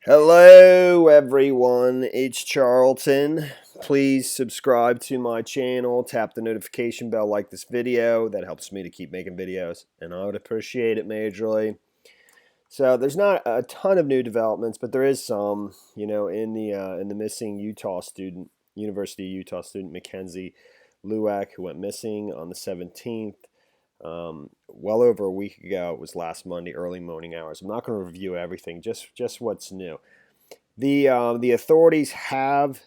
Hello everyone, it's Charlton. Please subscribe to my channel, tap the notification bell, like this video. That helps me to keep making videos, and I would appreciate it majorly. So there's not a ton of new developments, but there is some, in the missing University of Utah student Mackenzie Lueck, who went missing on the 17th. Well over a week ago. It was last Monday, early morning hours. I'm not going to review everything, just what's new. The authorities have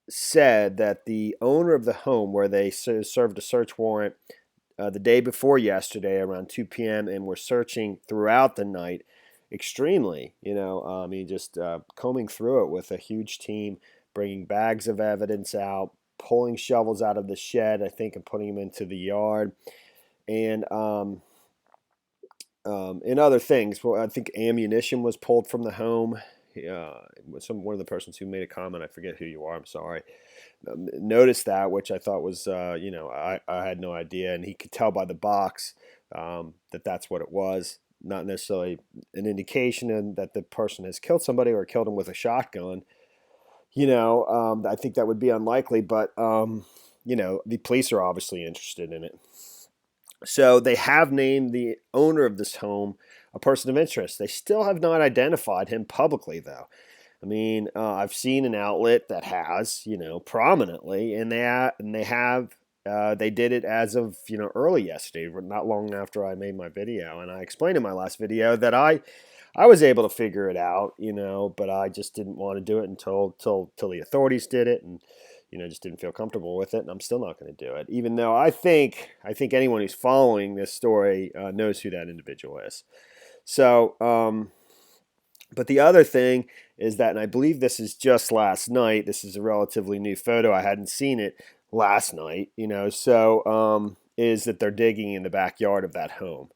said that the owner of the home where they served a search warrant the day before yesterday around 2 p.m. and were searching throughout the night extremely, just combing through it with a huge team, bringing bags of evidence out, pulling shovels out of the shed, I think, and putting them into the yard. And in other things, well, I think ammunition was pulled from the home. One of the persons who made a comment, I forget who you are, I'm sorry, noticed that, which I thought was, I had no idea, and he could tell by the box that that's what it was. Not necessarily an indication that the person has killed somebody or killed him with a shotgun. I think that would be unlikely, but the police are obviously interested in it. So they have named the owner of this home a person of interest. They still have not identified him publicly, though. I mean, I've seen an outlet that has, prominently, and they did it as of, early yesterday, not long after I made my video. And I explained in my last video that I was able to figure it out, but I just didn't want to do it until the authorities did it, and just didn't feel comfortable with it, and I'm still not going to do it, even though I think anyone who's following this story knows who that individual is. So, but the other thing is that, and I believe this is just last night, this is a relatively new photo, I hadn't seen it last night, is that they're digging in the backyard of that home.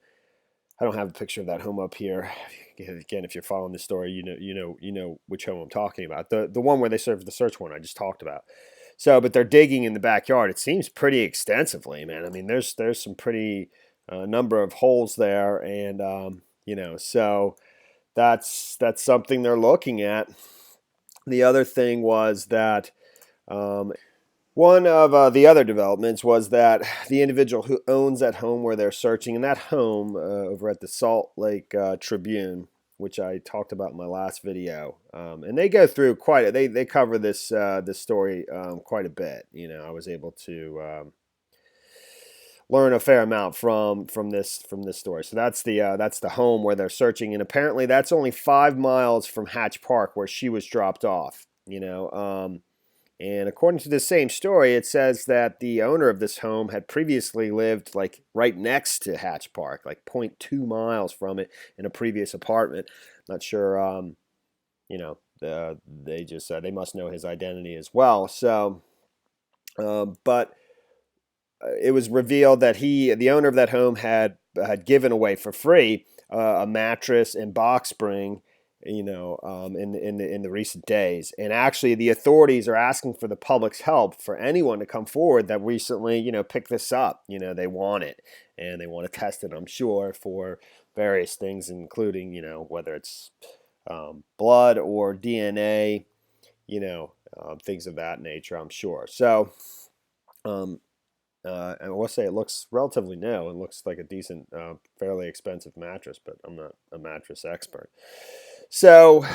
I don't have a picture of that home up here. Again, if you're following the story, you know which home I'm talking about. The one where they served the search warrant I just talked about. So, but they're digging in the backyard. It seems pretty extensively, man. I mean, there's some pretty number of holes there, and so that's something they're looking at. The other thing was that one of the other developments was that the individual who owns that home where they're searching, and that home over at the Salt Lake Tribune, which I talked about in my last video, and they go through they cover this story quite a bit. I was able to learn a fair amount from this story. So that's the home where they're searching, and apparently that's only 5 miles from Hatch Park where she was dropped off. And according to the same story, it says that the owner of this home had previously lived like right next to Hatch Park, like 0.2 miles from it in a previous apartment. Not sure, they must know his identity as well. So, but it was revealed that the owner of that home, had given away for free a mattress and box spring, in the recent days. And actually, the authorities are asking for the public's help for anyone to come forward that recently, picked this up. They want it, and they want to test it, I'm sure, for various things, including, whether it's blood or DNA, things of that nature, I'm sure. So, and I will say it looks relatively new and looks like a decent, fairly expensive mattress, but I'm not a mattress expert. So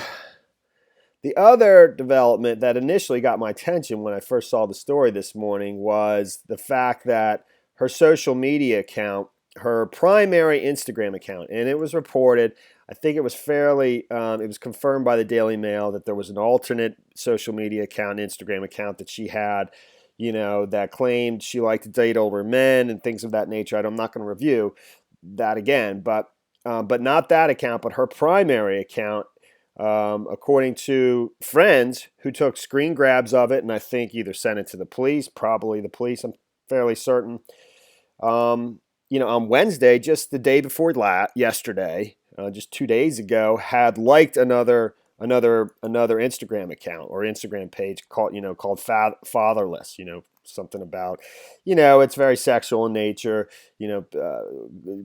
the other development that initially got my attention when I first saw the story this morning was the fact that her social media account, her primary Instagram account, and it was reported, I think it was it was confirmed by the Daily Mail that there was an alternate social media account, Instagram account that she had, that claimed she liked to date older men and things of that nature. I'm not going to review that again, but not that account, but her primary account, according to friends who took screen grabs of it, and I think either sent it to the police, probably the police, I'm fairly certain. On Wednesday, just the day before yesterday, just 2 days ago, had liked another Instagram account or Instagram page called Fatherless. Something about, it's very sexual in nature.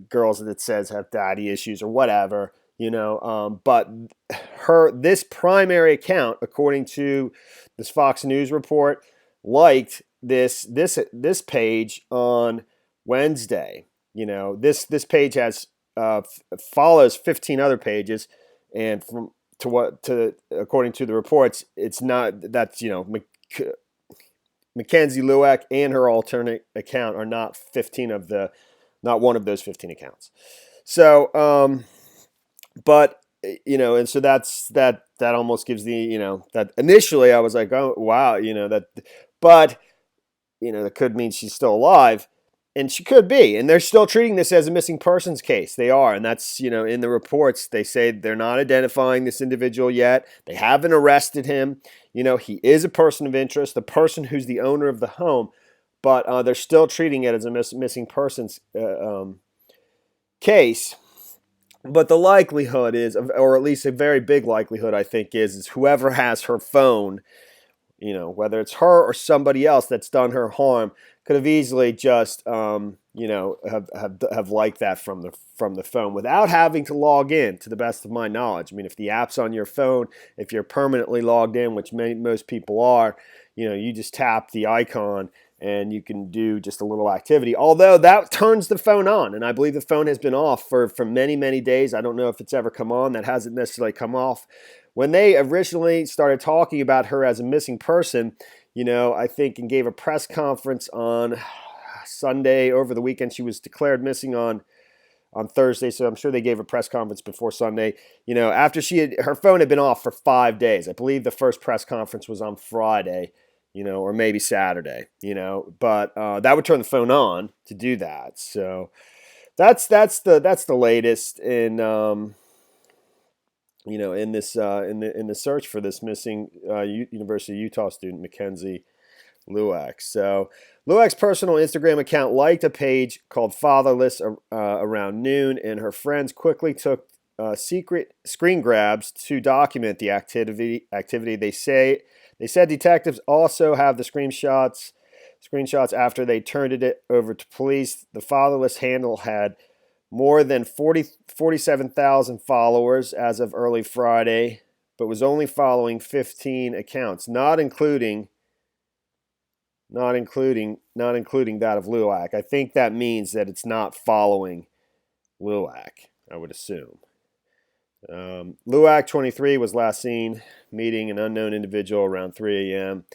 Girls that it says have daddy issues or whatever. But this primary account, according to this Fox News report, liked this page on Wednesday. This page has follows 15 other pages, and according to the reports, it's not that's Mackenzie Lueck and her alternate account are not not one of those 15 accounts. So, but and so that almost gives that initially I was like, oh wow, but that could mean she's still alive, and she could be, and they're still treating this as a missing persons case. They are, and that's in the reports they say they're not identifying this individual yet. They haven't arrested him. He is a person of interest, the person who's the owner of the home, but they're still treating it as a missing persons case. But the likelihood is, or at least a very big likelihood, I think, is whoever has her phone, whether it's her or somebody else that's done her harm, could have easily just, have liked that from the phone without having to log in. To the best of my knowledge, I mean, if the app's on your phone, if you're permanently logged in, which most people are, you just tap the icon and you can do just a little activity. Although that turns the phone on, and I believe the phone has been off for many, many days. I don't know if it's ever come on. That hasn't necessarily come off. When they originally started talking about her as a missing person, I think, and gave a press conference on Sunday over the weekend. She was declared missing on Thursday, so I'm sure they gave a press conference before Sunday. After her phone had been off for 5 days. I believe the first press conference was on Friday, or maybe Saturday, but that would turn the phone on to do that. So that's the latest in in this in the search for this missing University of Utah student, Mackenzie Lueck. So Lueck's personal Instagram account liked a page called Fatherless around noon, and her friends quickly took secret screen grabs to document the activity. They said detectives also have the screenshots after they turned it over to police. The Fatherless handle had more than 47,000 followers as of early Friday, but was only following 15 accounts, not including that of Lueck. I think that means that it's not following Lueck, I would assume. Lueck, 23, was last seen meeting an unknown individual around 3 a.m.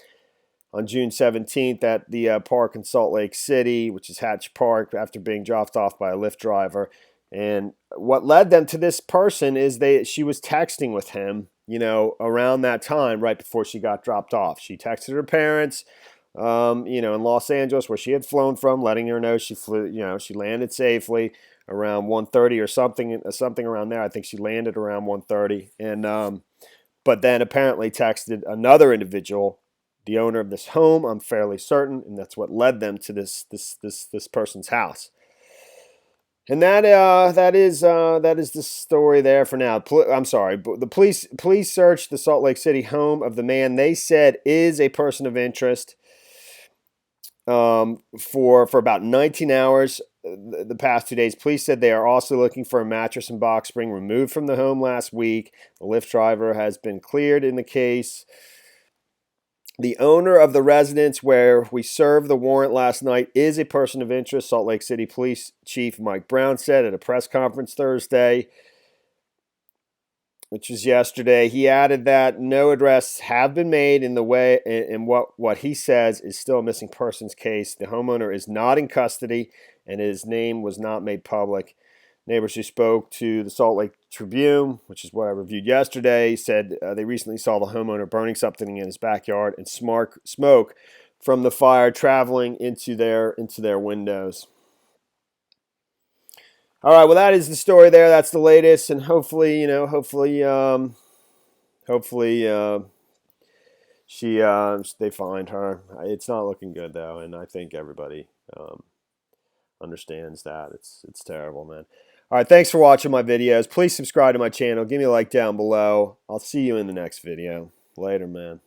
on June 17th at the park in Salt Lake City, which is Hatch Park, after being dropped off by a Lyft driver. And what led them to this person is she was texting with him, around that time, right before she got dropped off. She texted her parents, in Los Angeles, where she had flown from, letting her know she landed safely around 1:30 or something around there. I think she landed around 1:30, and but then apparently texted another individual, the owner of this home, I'm fairly certain, and that's what led them to this person's house. And that is the story there for now. I'm sorry, but the police searched the Salt Lake City home of the man they said is a person of interest for about 19 hours the past 2 days. Police said they are also looking for a mattress and box spring removed from the home last week. The Lyft driver has been cleared in the case. The owner of the residence where we served the warrant last night is a person of interest, Salt Lake City Police Chief Mike Brown said at a press conference Thursday, which was yesterday. He added that no arrests have been made in what he says is still a missing persons case. The homeowner is not in custody, and his name was not made public. Neighbors who spoke to the Salt Lake Tribune, which is what I reviewed yesterday, said they recently saw the homeowner burning something in his backyard and smoke from the fire traveling into their windows. All right, well, that is the story there. That's the latest, and hopefully they find her. It's not looking good though, and I think everybody understands that. It's terrible, man. All right, thanks for watching my videos. Please subscribe to my channel. Give me a like down below. I'll see you in the next video. Later, man.